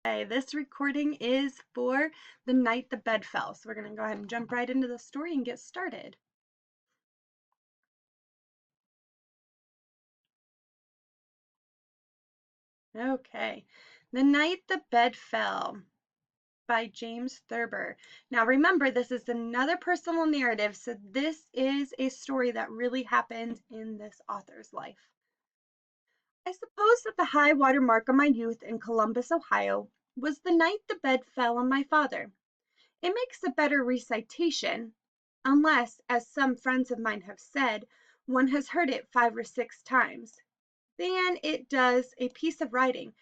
Okay, this recording is for The Night the Bed Fell. So we're going to go ahead and jump right into the story and get started. Okay, The Night the Bed Fell by James Thurber. Now remember, this is another personal narrative, so this is a story that really happened in this author's life. I suppose that the high water mark of my youth in Columbus, Ohio, was the night the bed fell on my father. It makes a better recitation, unless, as some friends of mine have said, one has heard it 5 or 6 times, than it does a piece of writing,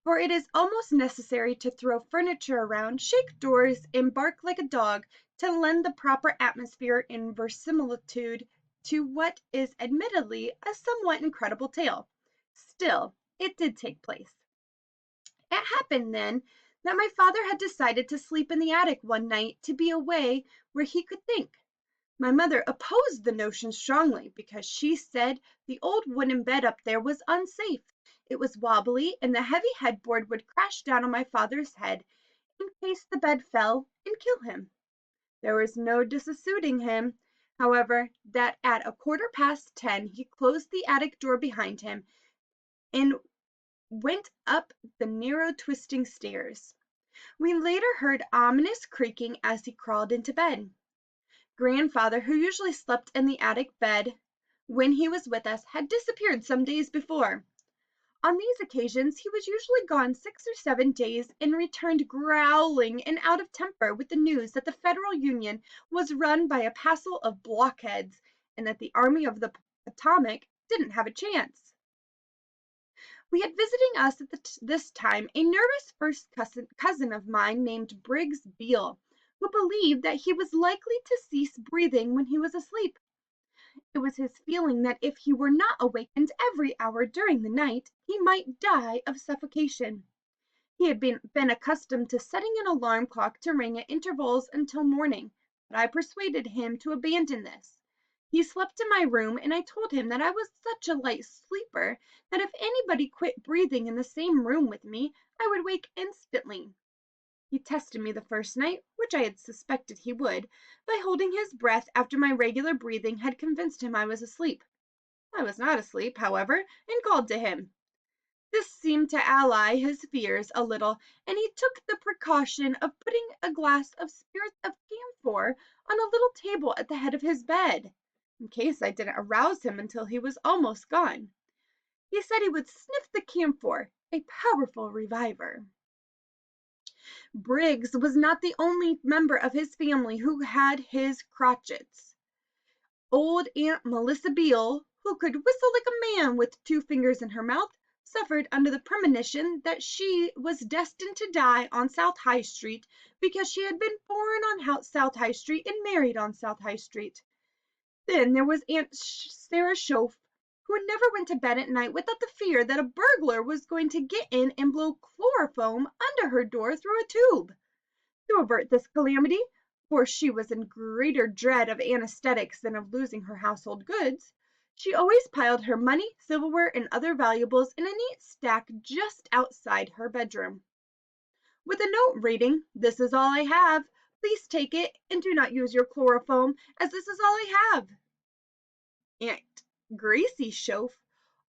for it is almost necessary to throw furniture around, shake doors, and bark like a dog to lend the proper atmosphere and verisimilitude to what is admittedly a somewhat incredible tale. Still, it did take place. It happened then that my father had decided to sleep in the attic one night to be away where he could think. My mother opposed the notion strongly because she said the old wooden bed up there was unsafe. It was wobbly and the heavy headboard would crash down on my father's head in case the bed fell and kill him. There was no dissuading him, however, that at 10:15 he closed the attic door behind him and went up the narrow twisting stairs. We later heard ominous creaking as he crawled into bed. Grandfather, who usually slept in the attic bed when he was with us, had disappeared some days before. On these occasions he was usually gone 6 or 7 days and returned growling and out of temper with the news that the Federal Union was run by a passel of blockheads and that the Army of the Potomac didn't have a chance. We had visiting us at this time a nervous first cousin of mine named Briggs Beale, who believed that he was likely to cease breathing when he was asleep. It was his feeling that if he were not awakened every hour during the night, he might die of suffocation. He had been accustomed to setting an alarm clock to ring at intervals until morning, but I persuaded him to abandon this. He slept in my room, and I told him that I was such a light sleeper that if anybody quit breathing in the same room with me, I would wake instantly. He tested me the first night, which I had suspected he would, by holding his breath after my regular breathing had convinced him I was asleep. I was not asleep, however, and called to him. This seemed to allay his fears a little, and he took the precaution of putting a glass of spirits of camphor on a little table at the head of his bed, in case I didn't arouse him until he was almost gone. He said he would sniff the camphor, a powerful reviver. Briggs was not the only member of his family who had his crotchets. Old Aunt Melissa Beale, who could whistle like a man with 2 fingers in her mouth, suffered under the premonition that she was destined to die on South High Street because she had been born on South High Street and married on South High Street. Then there was Aunt Sarah Schoaf, who never went to bed at night without the fear that a burglar was going to get in and blow chloroform under her door through a tube. To avert this calamity, for she was in greater dread of anesthetics than of losing her household goods, she always piled her money, silverware, and other valuables in a neat stack just outside her bedroom, with a note reading, "This is all I have. Please take it, and do not use your chloroform, as this is all I have." Aunt Gracie Schoaf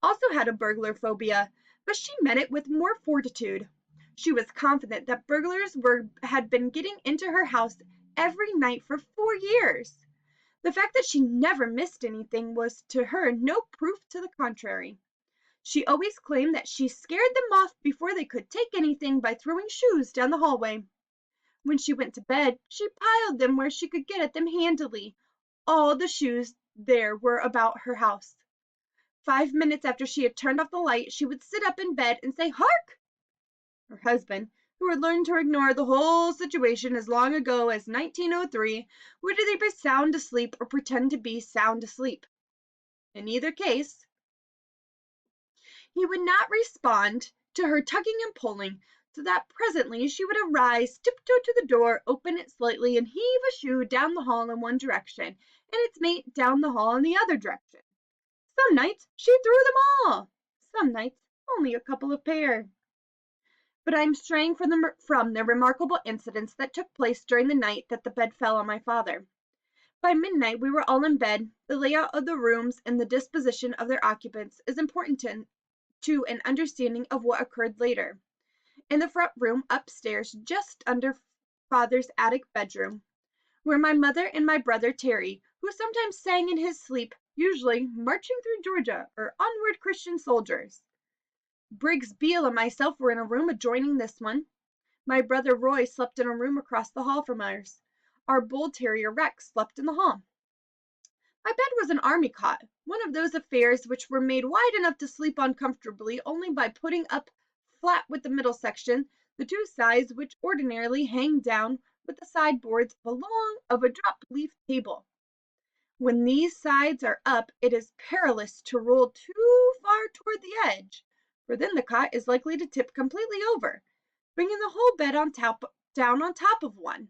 also had a burglar phobia, but she met it with more fortitude. She was confident that burglars had been getting into her house every night for 4 years. The fact that she never missed anything was to her no proof to the contrary. She always claimed that she scared them off before they could take anything by throwing shoes down the hallway. When she went to bed, she piled them where she could get at them handily. All the shoes there were about her house. 5 minutes after she had turned off the light, she would sit up in bed and say, "Hark!" Her husband, who had learned to ignore the whole situation as long ago as 1903, would either be sound asleep or pretend to be sound asleep. In either case, he would not respond to her tugging and pulling, so that presently she would arise, tiptoe to the door, open it slightly, and heave a shoe down the hall in one direction, and its mate down the hall in the other direction. Some nights she threw them all, some nights only a couple of pair. But I am straying from the remarkable incidents that took place during the night that the bed fell on my father. By midnight we were all in bed. The layout of the rooms and the disposition of their occupants is important to an understanding of what occurred later. In the front room upstairs, just under father's attic bedroom, were my mother and my brother Terry, who sometimes sang in his sleep, usually "Marching Through Georgia" or "Onward Christian Soldiers." Briggs Beale and myself were in a room adjoining this one. My brother Roy slept in a room across the hall from ours. Our bull terrier Rex slept in the hall. My bed was an army cot, one of those affairs which were made wide enough to sleep on comfortably only by putting up flat with the middle section, the two sides which ordinarily hang down with the sideboards of a drop-leaf table. When these sides are up, it is perilous to roll too far toward the edge, for then the cot is likely to tip completely over, bringing the whole bed down on top of one,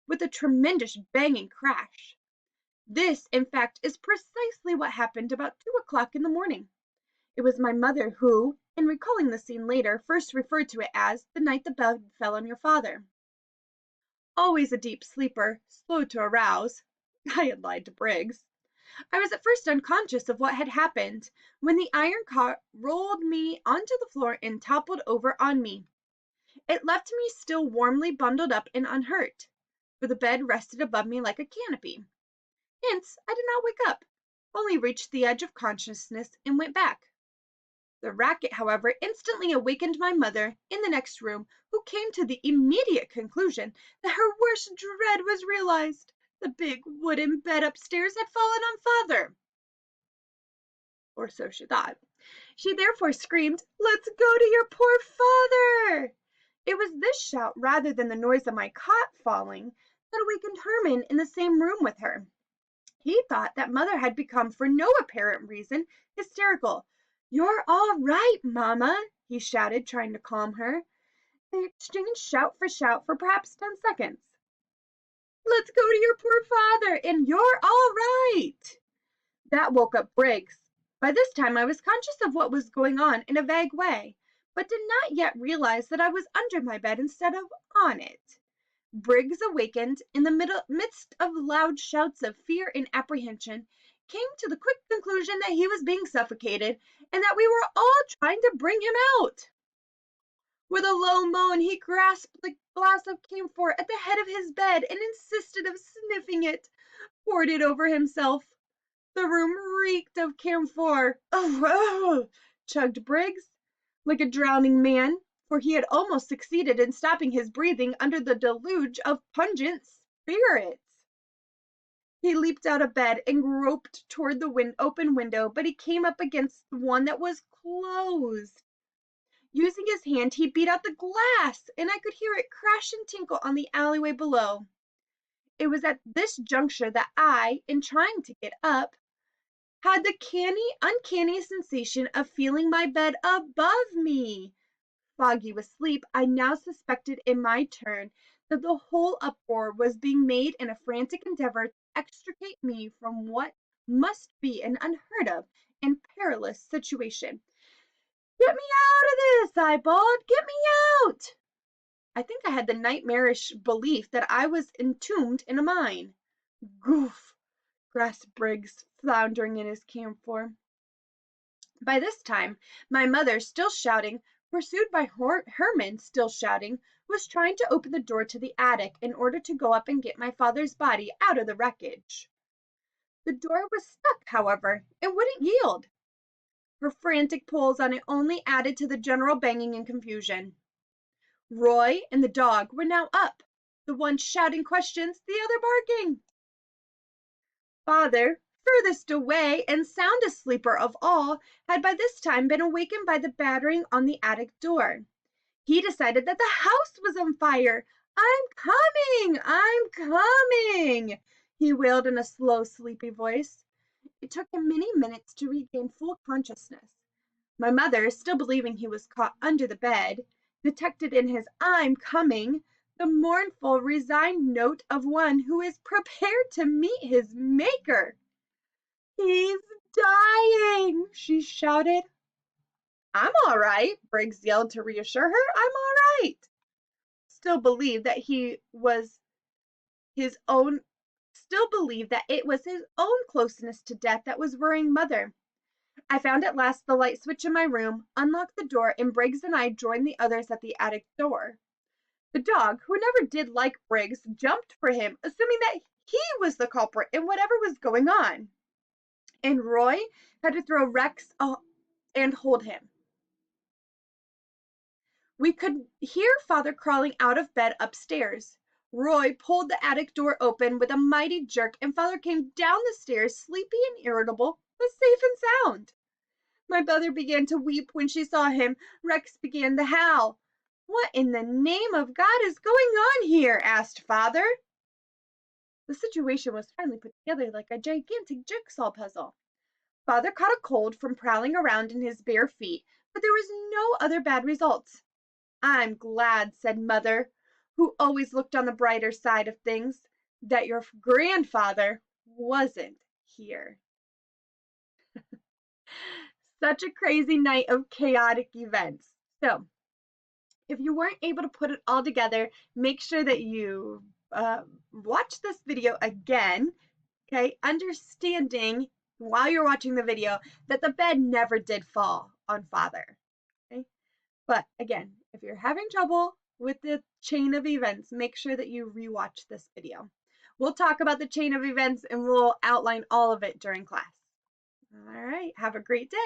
with a tremendous banging crash. This, in fact, is precisely what happened about 2 o'clock in the morning. It was my mother who, in recalling the scene later, first referred to it as the night the bed fell on your father. Always a deep sleeper, slow to arouse, I had lied to Briggs. I was at first unconscious of what had happened, when the iron cot rolled me onto the floor and toppled over on me. It left me still warmly bundled up and unhurt, for the bed rested above me like a canopy. Hence, I did not wake up, only reached the edge of consciousness and went back. The racket, however, instantly awakened my mother in the next room, who came to the immediate conclusion that her worst dread was realized. The big wooden bed upstairs had fallen on father. Or so she thought. She therefore screamed, "Let's go to your poor father!" It was this shout, rather than the noise of my cot falling, that awakened Herman in the same room with her. He thought that mother had become, for no apparent reason, hysterical. "You're all right, Mamma," he shouted, trying to calm her. They exchanged shout for perhaps 10 seconds. "Let's go to your poor father," and "You're all right." That woke up Briggs. By this time I was conscious of what was going on in a vague way, but did not yet realize that I was under my bed instead of on it. Briggs, awakened in the midst of loud shouts of fear and apprehension, came to the quick conclusion that he was being suffocated, and that we were all trying to bring him out. With a low moan, he grasped the glass of camphor at the head of his bed and insisted of sniffing it, poured it over himself. The room reeked of camphor. "Oh!" chugged Briggs, like a drowning man, for he had almost succeeded in stopping his breathing under the deluge of pungent spirits. He leaped out of bed and groped toward the open window, but he came up against one that was closed. Using his hand, he beat out the glass, and I could hear it crash and tinkle on the alleyway below. It was at this juncture that I, in trying to get up, had the uncanny sensation of feeling my bed above me. Foggy with sleep, I now suspected in my turn that the whole uproar was being made in a frantic endeavor to extricate me from what must be an unheard of and perilous situation. "Get me out of this!" I bawled. "Get me out!" I think I had the nightmarish belief that I was entombed in a mine. "Goof!" gasped Briggs, floundering in his camphor. By this time, my mother, still shouting, pursued by Herman, still shouting, was trying to open the door to the attic in order to go up and get my father's body out of the wreckage. The door was stuck, however, and wouldn't yield. Her frantic pulls on it only added to the general banging and confusion. Roy and the dog were now up, the one shouting questions, the other barking. Father, furthest away and soundest sleeper of all, had by this time been awakened by the battering on the attic door. He decided that the house was on fire. I'm coming," he wailed in a slow, sleepy voice. It took him many minutes to regain full consciousness. My mother, still believing he was caught under the bed, detected in his "I'm coming" the mournful, resigned note of one who is prepared to meet his Maker. "He's dying," she shouted. I'm all right, Briggs yelled to reassure her. I'm all right. Still believed that he was his own still believed that it was his own closeness to death that was worrying Mother. I found at last the light switch in my room, unlocked the door, and Briggs and I joined the others at the attic door. The dog, who never did like Briggs, jumped for him, assuming that he was the culprit in whatever was going on. And Roy had to throw Rex and hold him. We could hear Father crawling out of bed upstairs. Roy pulled the attic door open with a mighty jerk, and Father came down the stairs, sleepy and irritable, but safe and sound. My mother began to weep when she saw him. Rex began to howl. What in the name of God is going on here? Asked Father. The situation was finally put together like a gigantic jigsaw puzzle. Father caught a cold from prowling around in his bare feet, but there was no other bad results. I'm glad, said Mother, who always looked on the brighter side of things, that your grandfather wasn't here. Such a crazy night of chaotic events. So, if you weren't able to put it all together, make sure that you watch this video again, okay? Understanding while you're watching the video that the bed never did fall on Father, okay? But again, if you're having trouble with the chain of events, make sure that you rewatch this video. We'll talk about the chain of events and we'll outline all of it during class. All right, have a great day.